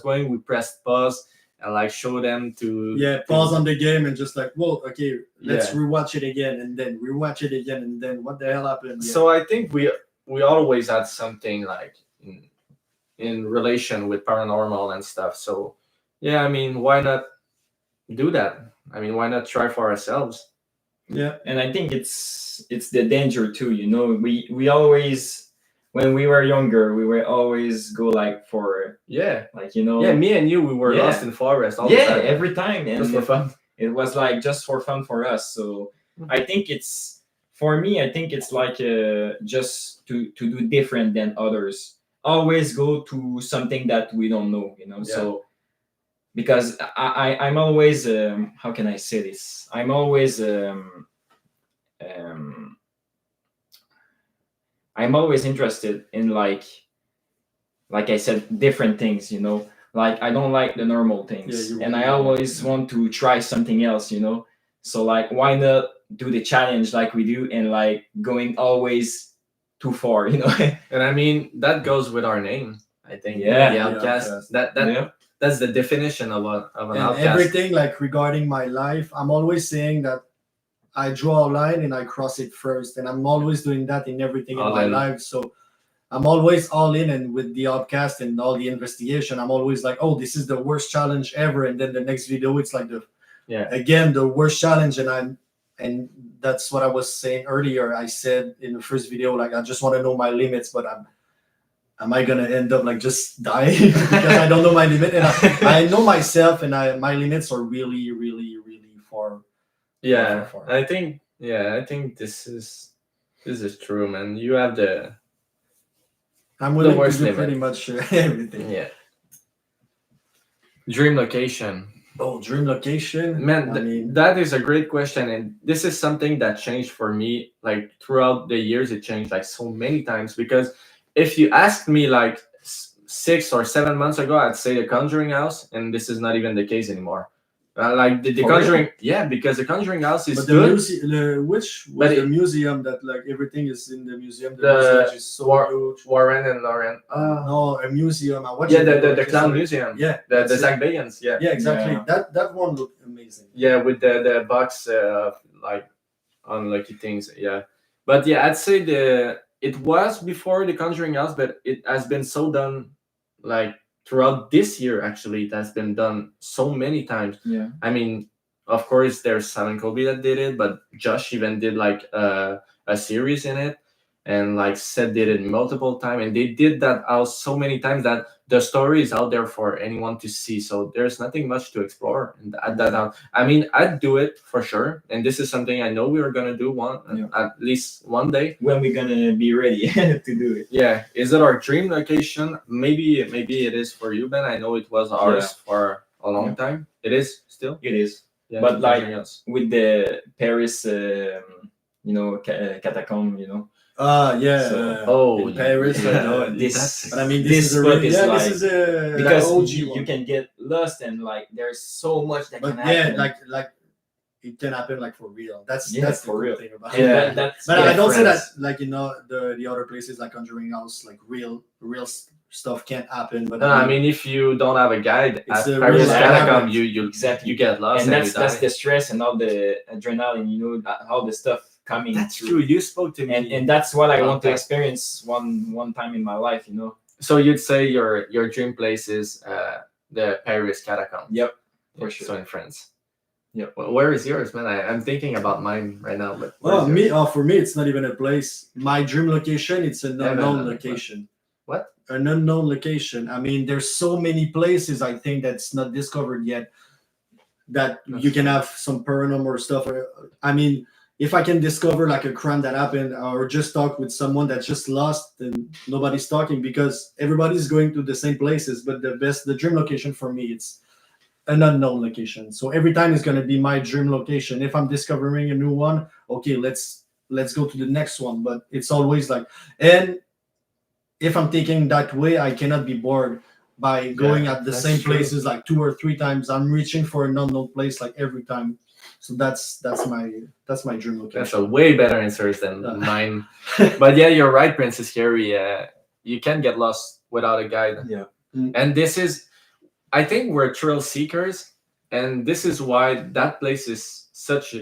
going, we pressed pause and like show them to pause on the game and just like, whoa, okay, let's Yeah. rewatch it again and then rewatch it again and then what the hell happened? So I think we always had something like in relation with paranormal and stuff. So yeah, I mean, why not do that? I mean, why not try for ourselves? Yeah. And I think it's the danger too, you know. We always, when we were younger, we were always go like for Yeah, like, you know. yeah. Me and you, we were Yeah. lost in forest all the Yeah, time. every time, and Just for fun. it was like just for fun for us. So I think it's, for me, I think it's like just to do different than others. Always go to something that we don't know, you know. Yeah. So because I'm always how can I say this? I'm always I'm always interested in like I said, different things, you know. Like I don't like the normal things, Yeah, and I always want to try something else, you know. So like, why not do the challenge like we do, and like going always too far, you know? And I mean, that goes with our name. I think. Yeah. The Yeah, Outcast. Outcast. That Yeah. that's the definition of an And outcast. everything like regarding my life, I'm always saying that I draw a line and I cross it first. And I'm always doing that in everything in All my in. life. So I'm always all in, and with the Outcast and all the investigation, I'm always like, oh, this is the worst challenge ever. And then the next video, it's like the worst challenge. And that's what I was saying earlier. I said in the first video, like, I just want to know my limits, but am I gonna end up like just dying because I don't know my limit? And I know myself, and my limits are really, really, really far. Yeah, far. I think this is true, man. You have the I'm willing to worst do limit. pretty much everything. yeah dream location. Oh, dream location, Man, I mean, that is a great question, and this is something that changed for me. Like throughout the years, it changed like so many times. Because if you asked me like 6 or 7 months ago, I'd say the Conjuring House, and this is not even the case anymore. Like the For Conjuring, yeah, because the Conjuring House is but the good. which was But the museum that like everything is in the museum. The The museum is so huge. Warren and Lauren. No, a museum. I watched Yeah, it. the clown museum. Yeah, The that's it. Zach Bagans. Yeah. Yeah, exactly. Yeah. That one looked amazing. Yeah, with the box like unlucky things. Yeah, but yeah, I'd say it was before the Conjuring House, but it has been so done like throughout this year. Actually, it has been done so many times. Yeah. I mean, of course, there's Sam and Colby that did it, but Josh even did like a series in it, and like Seth did it multiple times, and they did that house so many times that the story is out there for anyone to see. So there's nothing much to explore at that house. I mean, I'd do it for sure, and this is something I know we are gonna do at least one day. When we're gonna be ready to do it. Yeah, is it our dream location? Maybe it is for you, Ben. I know it was ours for a long time. It is still. It is. Yeah, But like Conjuring House. with the Paris, you know, catacomb, you know. Yeah. So- in Paris. I know. This, But I mean, this this is a spot really, is like, this is a because OG you one. can get lost, and like there's so much that But can yeah, happen. like it can happen like for real. That's Yeah, that's the for cool real. thing about And it. that's But I don't say that friends. like the other places like Conjuring House, like real stuff can't happen. But No, I mean, if you don't have a guide It's at a Paris real Catacomb, environment. you Exactly. you get lost, And and that's you die. the stress and all the adrenaline, you know, all the stuff coming. That's through. true. You spoke to me, And that's what I about want to that. experience one time in my life, you know. So you'd say your dream place is the Paris Catacomb. Yep, for Yeah, sure. So in France. Yep. Well, where is yours, man? I'm thinking about mine right now, but well, where's yours? for me, it's not even a place. My dream location, it's an Yeah, unknown no. location. What? an unknown location. I mean, there's so many places I think that's not discovered yet that That's you can true. have some paranormal stuff. I mean, if I can discover like a crime that happened, or just talk with someone that's just lost and nobody's talking, because everybody's going to the same places, but the dream location for me, it's an unknown location. So every time it's gonna be my dream location. If I'm discovering a new one, okay, let's go to the next one. But it's always like, and if I'm taking that way, I cannot be bored by going at the that's same true. places like 2 or 3 times. I'm reaching for an unknown place like every time. So that's my dream location. That's a way better answer than Uh, mine. But yeah, you're right, Princess Carrie. You can get lost without a guide. Yeah. And this is, I think we're thrill seekers, and this is why that place is such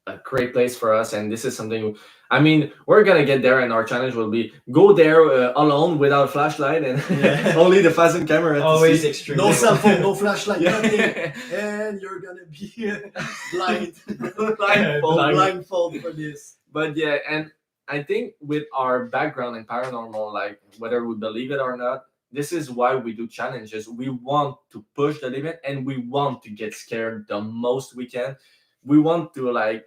a great place for us. And this is something, I mean, we're gonna get there, and our challenge will be go there alone without a flashlight and Yeah. only the fasten camera. to Always see. extreme. No cell phone, no flashlight, nothing. Yeah. And you're gonna be blind, Blindfold. blindfold for this. But yeah, and I think with our background in paranormal, like whether we believe it or not, this is why we do challenges. We want to push the limit, and we want to get scared the most we can. We want to, like,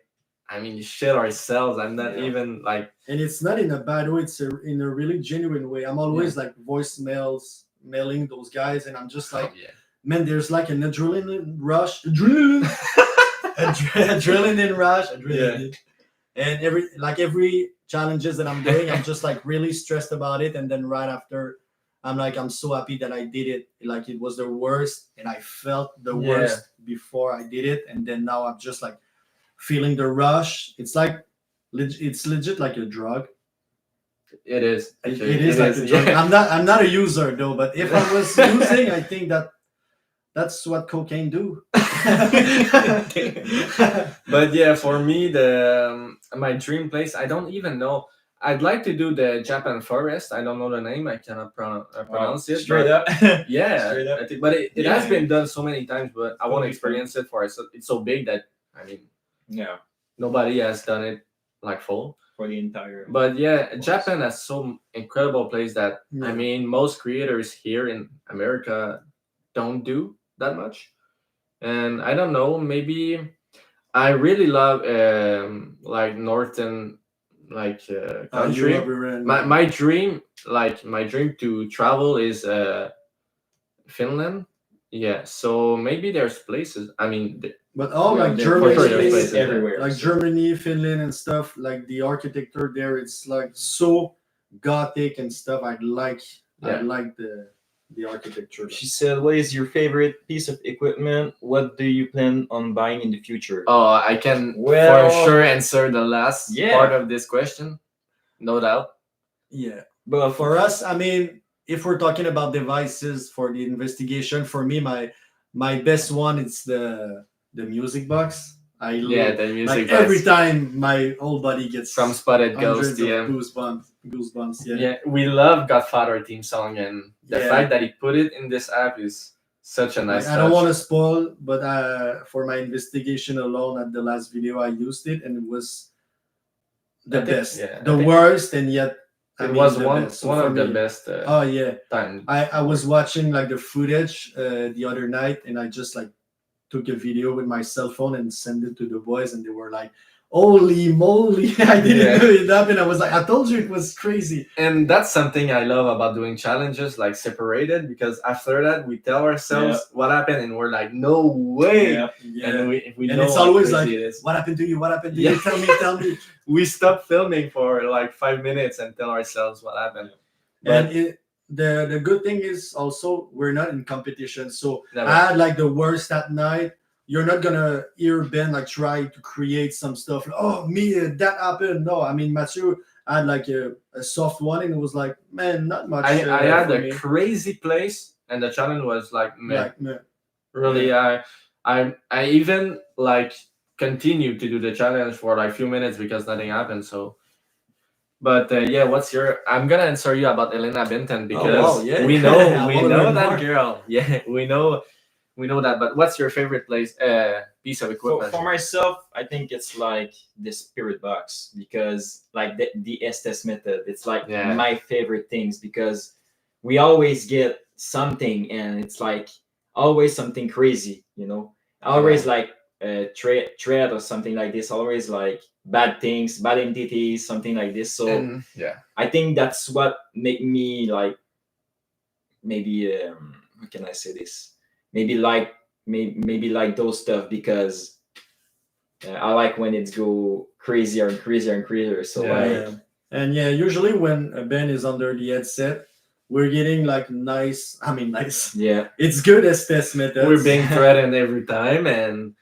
I mean, shit ourselves. I'm not Yeah. even like, And it's not in a bad way. It's in a really genuine way. I'm always like voicemails mailing those guys, and I'm just like, oh, yeah. man, there's like an adrenaline rush, adrenaline rush, adrenaline. And every challenges that I'm doing, I'm just like really stressed about it, and then right after, I'm like, I'm so happy that I did it. Like it was the worst, and I felt the Yeah. worst before I did it, and then now I'm just like feeling the rush. It's like it's legit like a drug. It is. It Actually, is like a drug. yeah. I'm not a user though, but if I was using, I think that's what cocaine do. But yeah, for me, the my dream place, I don't even know. I'd like to do the Japan forest. I don't know the name. I cannot pronounce it. Straight but up. Yeah, Straight up. I think, but it has Yeah. been done so many times. But I want to Totally fair. experience it for it. So it's so big that, I mean, Yeah. nobody has done it like full. For the entire. But yeah, Japan has some incredible place that, I Yeah. mean, most creators here in America don't do that much. And I don't know, maybe I really love like northern, like country. My dream, like my dream to travel is Finland. Yeah, so maybe there's places. I mean, But all like there- for sure there's Germany, places, everywhere. like so- Germany, Finland, and stuff. Like the architecture there, it's like so gothic and stuff. I Yeah. like the architecture. She said, "What is your favorite piece of equipment? What do you plan on buying in the future?" oh, I can Well- for sure answer the last Yeah. part of this question, no doubt. Yeah. But For us, I mean, if we're talking about devices for the investigation, for me, my best one is the music box. I Yeah, love, the music like box every time my whole body gets from Spotted hundreds Ghost. of Yeah. goosebumps. Yeah. Yeah, we love Godfather theme song, and the Yeah. fact that he put it in this app is such a nice. Like, I don't touch. want to spoil, but for my investigation alone at the last video, I used it, and it was the I think- best, yeah, I the think worst, and yet It was the one best. So one for of the me- best Oh yeah, time. I was watching like the footage the other night, and I just like took a video with my cell phone and sent it to the boys, and they were like, "Holy moly!" I didn't Yeah. know it happened. I was like, "I told you it was crazy." And that's something I love about doing challenges like separated, because after that we tell ourselves what happened, and we're like, no way. yeah, Yeah. And we And know it's how always crazy like, it is. "What happened to you? What happened to Yeah. you? Tell me." We stop filming for like 5 minutes and tell ourselves what happened. And the good thing is also we're not in competition. So Never. I had like the worst at night. You're not gonna hear Ben like try to create some stuff. Oh, me that happened. No, I mean Mathieu had like a soft one, and it was like, man, not much. I had for a me. crazy place, and the challenge was like, man, Like, meh. really. I even like continued to do the challenge for like few minutes because nothing happened. So, but yeah, what's your? I'm gonna answer you about Elena Binton because wow, yeah. we I know wanna learn that more. girl. Yeah, we know that. But what's your favorite piece of for, equipment? for myself, I think it's like the spirit box, because like the Estes method, it's like Yeah. my favorite things, because we always get something, and it's like always something crazy, you know. Always like a threat or something like this. Always like bad things, bad entities, something like this. So And I think that's what make me like maybe how can I say this? Maybe like those stuff, because I like when it's go crazier and crazier and crazier. So Yeah. And yeah, usually when Ben is under the headset, we're getting like nice. I mean, nice. yeah, It's good as test methods. we're being threatened every time, and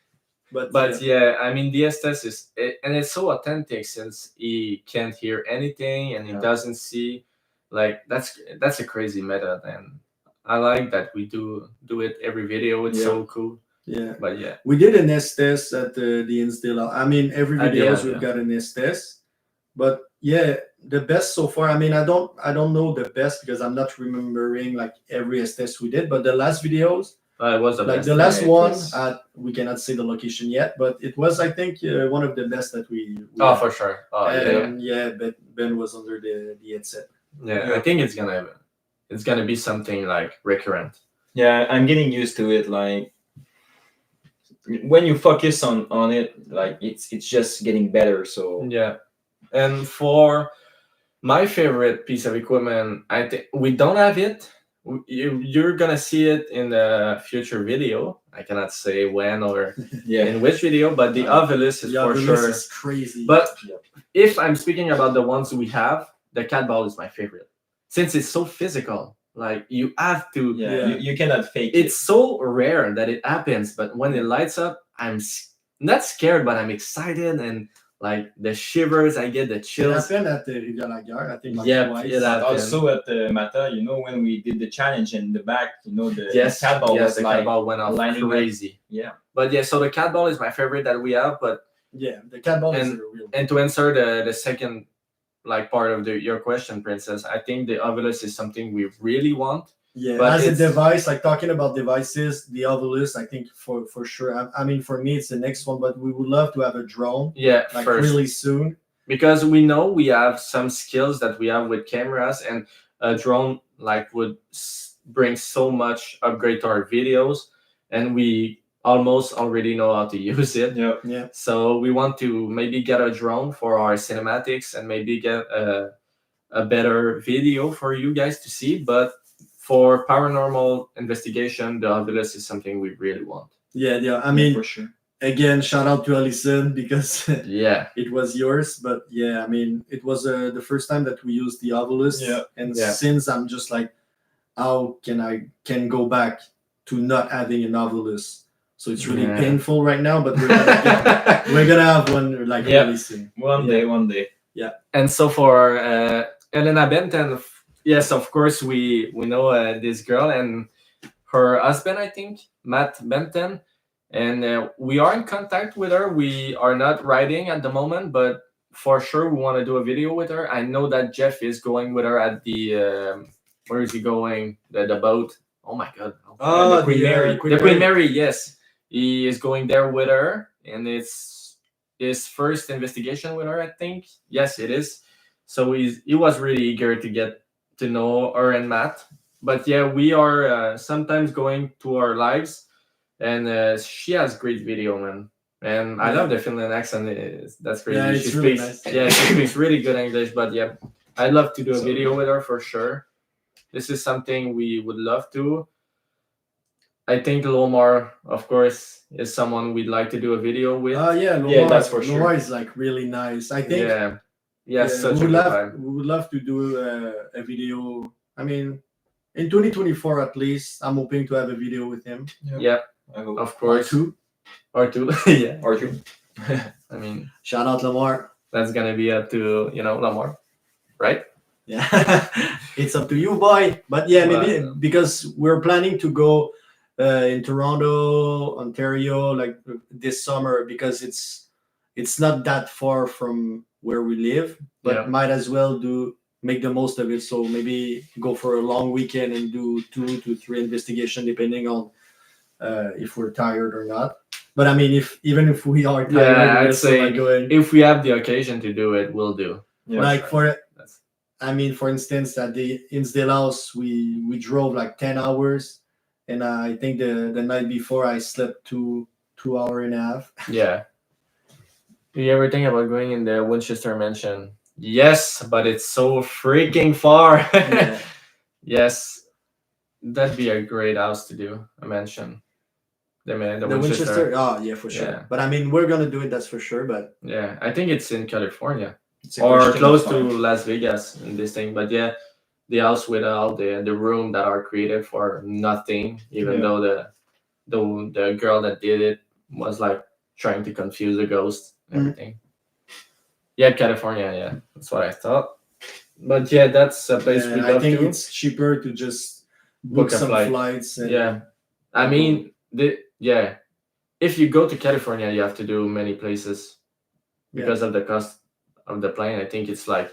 but yeah, I mean the Estes and it's so authentic since he can't hear anything and he Yeah. doesn't see. Like that's a crazy method, and I like that we do it every video. It's so cool. yeah. But yeah, We did an S test at the Instill. I mean, every At the videos end, we've yeah. got an S test. But yeah, the best so far. I mean, I don't know the best because I'm not remembering like every S test we did. But the last videos, it was the like best. the last it one, was- we cannot say the location yet, but it was I think one of the best that we Oh, had. for sure. Oh yeah, And yeah, Ben was under the headset. yeah. Yeah. I think it's gonna be something like recurrent. yeah, I'm getting used to it. Like when you focus on it, like it's just getting better. So Yeah, and for my favorite piece of equipment, I think we don't have it. You're gonna see it in the future video. I cannot say when or yeah, in which video, but the Ovilus is The for Ovilus sure. is crazy. But Yeah. if I'm speaking about the ones we have, the cat ball is my favorite since it's so physical. Like you have to. yeah, Yeah. You cannot fake It's so rare that it happens, but when it lights up, I'm not scared, but I'm excited and like the shivers. I get the it chills. happened at the Rivière-la-Guerre, I think like Yep, twice. it it. happened. Also at the Mata, you know, when we did the challenge in the back, you know, the Yes, cat ball yes, was the like cat ball went off lining up. crazy. Yeah. But yeah, so the cat ball is my favorite that we have. But Yeah, the cat ball is a real. and to answer the second like part of your question, Princess, I think the Ovilus is something we really want. Yeah, But as a it's- device, like talking about devices, the Ovilus, I think for sure. I mean, for me, it's the next one, but we would love to have a drone Yeah, like first really soon. because we know we have some skills that we have with cameras, and a drone like would bring so much upgrade to our videos, and we almost already know how to use it. Yeah. Yeah, So we want to maybe get a drone for our cinematics and maybe get a better video for you guys to see. But for paranormal investigation, the Ovilus is something we really want. yeah. I mean, for sure. again, shout out to Alison because Yeah, it was yours. But yeah, I mean, it was the first time that we used the Ovilus. Yeah. And Yeah. since I'm just like, how can go back to not having an Ovilus? So it's really Yeah. painful right now. But we're gonna have one like Yeah. really soon. One day. and so for Elena Benton, yes, of course we know this girl and her husband, I think Matt Benton, and we are in contact with her. We are not writing at the moment, but for sure we want to do a video with her. I know that Jeff is going with her at the where is he going? The boat. Oh my god. The Queen Mary. The Queen Mary, yes. He is going there with her, and it's his first investigation with her, I think. Yes, it is. So he was really eager to get to know her and Matt. But yeah, we are sometimes going to our lives, and she has great video, man. And I love the Finland accent. That's crazy. Yeah, it's she really speaks, nice. yeah, she speaks really good English. But yeah, I'd love to do a So- video with her for sure. This is something we would love to. I think Lomar, of course, is someone we'd like to do a video with. Yeah, Lomar, Yeah, that's for sure. Lomar is like really nice. I think Yeah, such a good vibe. we would love to do a video. I mean, in 2024 at least, I'm hoping to have a video with him. Yeah, I hope. of course. Or two. Or two. Yeah. Or two. I mean, Shout out Lamar. that's gonna be up to Lamar, right? Yeah, it's up to you, boy. But yeah, maybe Well, because we're planning to go in Toronto, Ontario, like this summer because it's not that far from where we live, but Yeah. might as well make the most of it. So maybe go for a long weekend and do 2 to 3 investigation, depending on if we're tired or not. But I mean, even if we are tired, Yeah, I'd we're still, say like, going. If we have the occasion to do it, we'll do. Yeah, like sure. for That's- I mean, for instance, at the Insdale house, we drove like 10 hours, and I think the night before I slept 2 2 hour and a half. Yeah. Do you ever think about going in the Winchester mansion? Yes, but it's so freaking far. Yeah. Yes, that'd be a great house to do, a mansion. The man, the The Winchester. Winchester, oh yeah, for sure. Yeah. But I mean, we're gonna do it, that's for sure. But Yeah, I think it's in California It's a or question close of to time. Las Vegas in this thing. But yeah, the house with all the room that are created for nothing, even Yeah. though the girl that did it was like trying to confuse the ghost and everything. Yeah, California. Yeah, that's what I thought. But yeah, that's a place we I love think to it's cheaper to just book book a some flight. flights. And, Yeah, I mean, if you go to California, you have to do many places because of the cost of the plane. I think it's like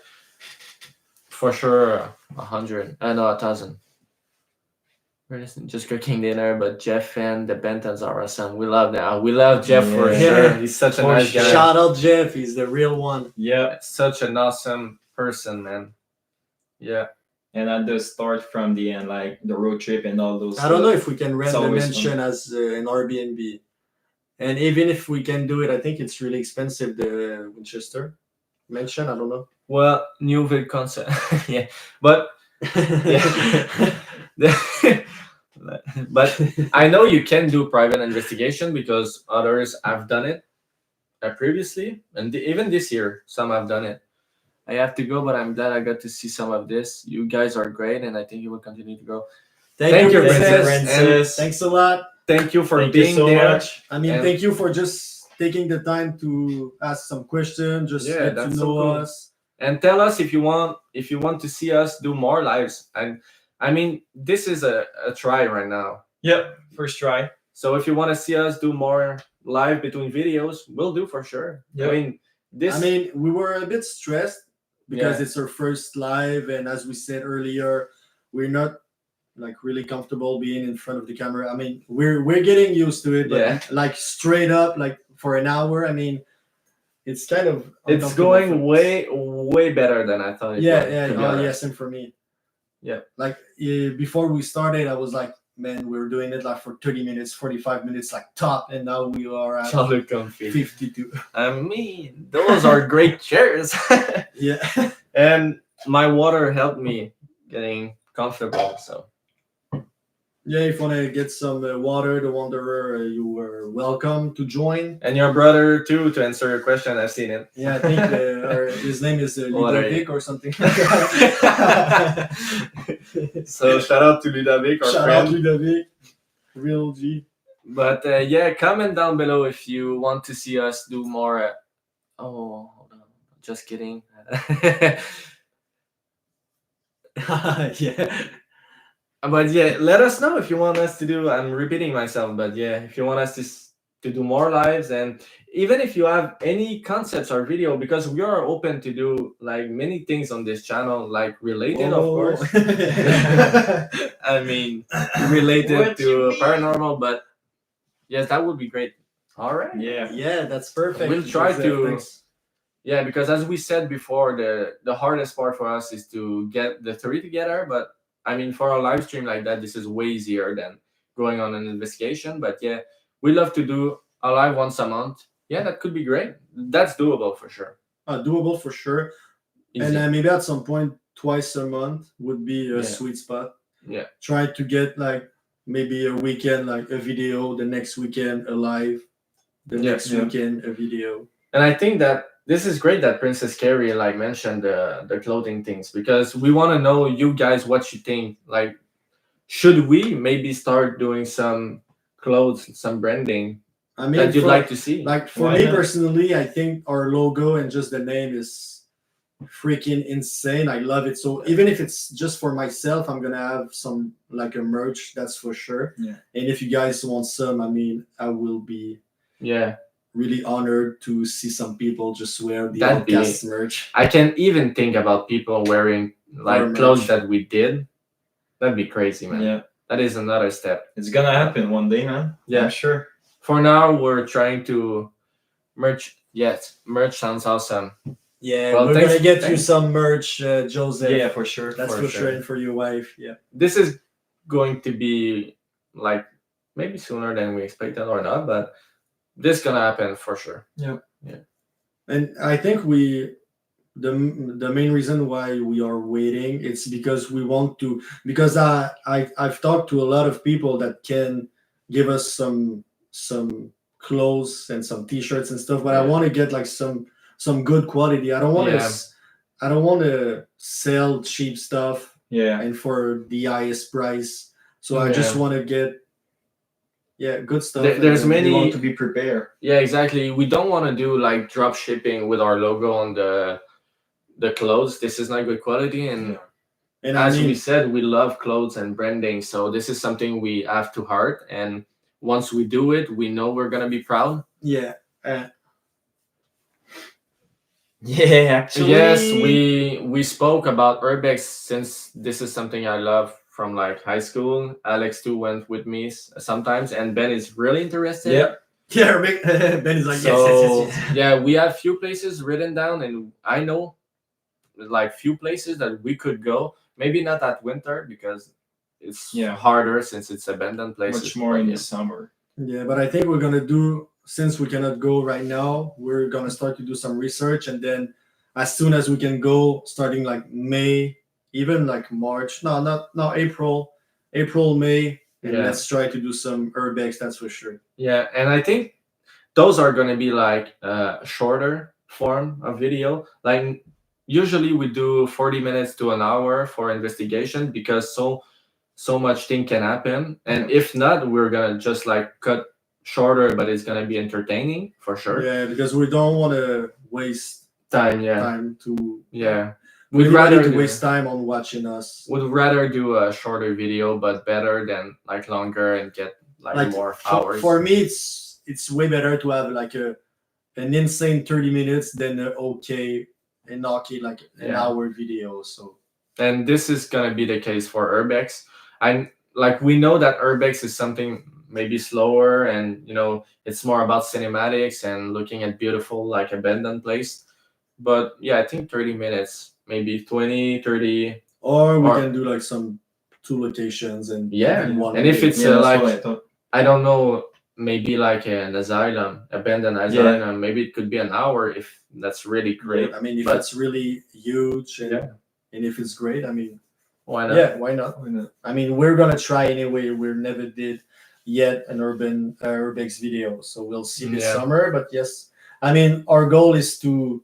for sure 100. I know 1,000. We're just cooking dinner, but Jeff and the Bentons are awesome. We love them. We love Jeff for Yeah. sure. He's such a For nice guy. shout out Jeff, he's the real one. Yeah. Such an awesome person, man. Yeah. And at the start from the end, like the road trip and all those. I don't know if we can rent It's the always mansion as an Airbnb, and even if we can do it, I think it's really expensive. The Winchester mansion, I don't know. Well, Newville concept. Yeah, but yeah. But I know you can do private investigation because others have done it previously, and even this year, some have done it. I have to go, but I'm glad I got to see some of this. You guys are great, and I think you will continue to go. Thank you, Princess. Thanks a lot. Thank you for Thank you being so there. much. I mean, And- thank you for just taking the time to ask some questions, just Yeah, get to that's know so cool. us. And tell us if you want to see us do more lives. And I mean, this is a try right now. Yep. First try. So if you want to see us do more live between videos, we'll do for sure. Yeah. I mean, we were a bit stressed because Yeah. it's our first live, and as we said earlier, we're not like really comfortable being in front of the camera. I mean, we're getting used to it, but Yeah. like straight up, like for an hour, I mean, it's kind of it's uncomfortable going for us. way better than I thought it Yeah, would. yeah, to be oh, honest. yes, and for me, Yeah. like before we started, I was like, man, we were doing it like for 30 minutes, 45 minutes, like top, and now we are at Y'all look comfy. 52. I mean, those are great chairs. Yeah. And my water helped me getting comfortable. So Yeah, if you want to get some water, the Wanderer, you are welcome to join. and your brother too, to answer your question. I've seen it. Yeah, I think his name is Water. Ludovic or something like that. So shout out to Ludovic, our Shout friend. out Ludovic, real G. But yeah, comment down below if you want to see us do more. Oh, hold on. Just kidding. Yeah. But yeah, let us know if you want us to do. I'm repeating myself, but yeah, if you want us to do more lives, and even if you have any concepts or video, because we are open to do like many things on this channel, like related, of course. I mean, related What to you mean? paranormal, but yes, that would be great. All right. Yeah. Yeah, that's perfect. We'll try Because, to- thanks. Yeah, because as we said before, the hardest part for us is to get the three together. But I mean, for a live stream like that, this is way easier than going on an investigation. But yeah, we love to do a live once a month. Yeah, that could be great. That's doable for sure. Doable for sure. Easy. And maybe at some point, twice a month would be a Yeah. sweet spot. Yeah. Try to get like maybe a weekend, like a video, the next weekend a live, the Yeah. next Yeah. weekend a video. And I think that this is great that Princess Carrie like mentioned the clothing things, because we want to know you guys what you think. Like, should we maybe start doing some clothes, some branding I mean, that you'd for, like to see? like for Why me not? personally, I think our logo and just the name is freaking insane. I love it. So even if it's just for myself, I'm gonna have some like a merch, that's for sure. Yeah. And if you guys want some, I mean, I will be Yeah, really honored to see some people just wear the That'd be- Outcasts merch. I can even think about people wearing like Our clothes merch. that we did. That'd be crazy, man. Yeah. That is another step. It's gonna happen one day, man. Yeah. I'm sure. For now, we're trying to merch. Yes, merch sounds awesome. Yeah, Well, we're thanks- gonna get you thanks. some merch, Joseph. Yeah, for sure. That's for for sure, sure. and for your wife. Yeah. This is going to be like maybe sooner than we expected or not, but this gonna happen for sure. And I think the main reason why we are waiting, it's because we want to, because I've talked to a lot of people that can give us some clothes and some t-shirts and stuff, but I Yeah. want to get like some good quality. I don't want to Yeah. I don't want to sell cheap stuff Yeah. and for the highest price. So I just Yeah. want to get good stuff. There's and then- many- You want to be prepared. Yeah, exactly. We don't want to do like drop shipping with our logo on the clothes. This is not good quality, and and I as we mean, said, we love clothes and branding, so this is something we have to heart. And once we do it, we know we're gonna be proud. yeah. Yeah, actually. Yes, we spoke about urbex, since this is something I love from like high school. Alex too went with me sometimes, and Ben is really interested. Yeah. Yeah, Ben is like, So yes. yeah, we have few places written down, and I know like few places that we could go. Maybe not that winter because it's Yeah. harder since it's abandoned places. Much more but in yeah. the summer. Yeah, but I think we're gonna do, since we cannot go right now, we're gonna start to do some research, and then as soon as we can go, starting like May, even like March. No, April, May, and Yeah. let's try to do some urbex. That's for sure. Yeah, and I think those are gonna be like shorter form of video. Like usually we do 40 minutes to an hour for investigation because so much thing can happen. And if not, we're gonna just like cut shorter, but it's gonna be entertaining for sure. Yeah, because we don't want to waste Time, yeah. time to. Yeah. We'd We'd rather rather to waste time on watching us. would rather do a shorter video, but better than like longer and get like more hours. For me, it's way better to have like an insane 30 minutes than an okay like an Yeah. hour video. So And this is gonna be the case for urbex. I like we know that urbex is something maybe slower, and it's more about cinematics and looking at beautiful like abandoned place. But yeah, I think 30 minutes, maybe 20, 30. or we Or- can do like some 2 locations and Yeah, in one and if day. it's Yeah, that's like what I thought. I don't know, maybe like an asylum, abandoned asylum, maybe it could be an hour if that's really great. I mean, if but- it's really huge and, Yeah. and if it's great, I mean, Why not? yeah, why not? I mean, we're gonna try anyway. We never did yet an urbex video, so we'll see this Yeah. summer. But yes, I mean, our goal is to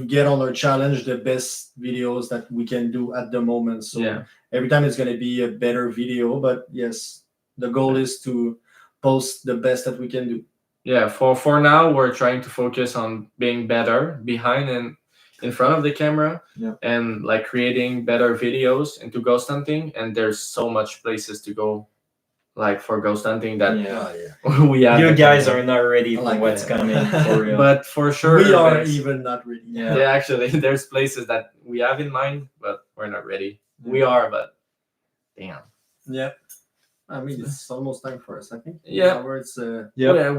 get on our challenge the best videos that we can do at the moment. So Yeah. every time it's gonna be a better video. But yes, the goal is to post the best that we can do. Yeah, for now we're trying to focus on being better behind and in front of the camera. Yeah. And like creating better videos into ghost hunting, and there's so much places to go like for ghost hunting that Yeah. we have. You guys are not ready I for like what's that. coming for real. but for sure We are urbex- even not ready. Yeah. yeah, actually there's places that we have in mind, but we're not ready. We are, but damn. Yeah. I mean, it's almost time for us. I think. Yeah. An hour, it's Yep. Yeah,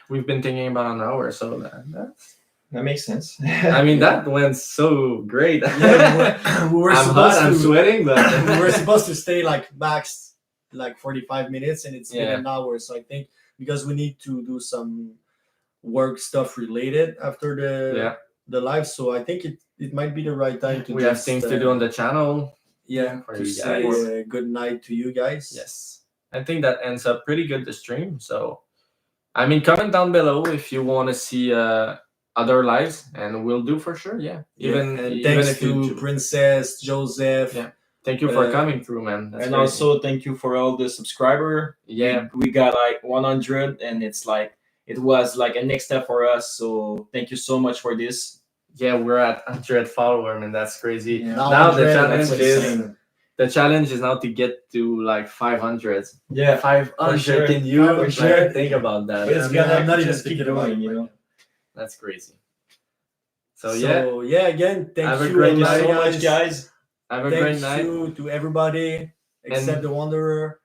we've been thinking about an hour, so that's That makes sense. I mean that went so great. Yeah, we were I'm supposed hot, I'm to. sweating, but We were supposed to stay like max like 45 minutes, and it's been Yeah. an hour. So I think because we need to do some work stuff related after the live, so I think it might be the right time to. we have just, things to do on the channel. Yeah, for to you say guys. good night to you guys. Yes. I think that ends up pretty good the stream. So I mean comment down below if you want to see other lives, and we'll do for sure. Yeah. Even and even thanks if you to Princess Joseph. Yeah. Thank you for Uh, coming through, man. That's And crazy. also thank you for all the subscriber. Yeah. We got like 100, and it's like it was like a next step for us. So thank you so much for this. Yeah, we're at 100 followers, and that's crazy. Yeah. Now the 100, challenge that's is insane. the challenge is now to get to like 500. Yeah. 500. sure. Can you For sure. think about that? But it's I mean, gonna I'm not even just keep thinking about going, it you right know. now. That's crazy. So yeah, yeah, again, thank Have a you, great Thank you night, so much, guys. have a great Thank night. you to everybody except And- the Wanderer.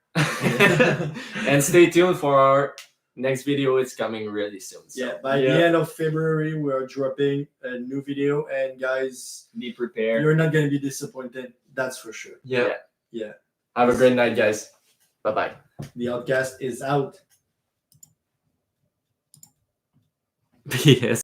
And stay tuned for our next video is coming really soon. So. Yeah, by the end of February, we are dropping a new video, and guys, Be prepared. you're not gonna be disappointed. That's for sure. Yeah. Yeah. Have a great night, guys. Bye bye. The Outcast is out. PS.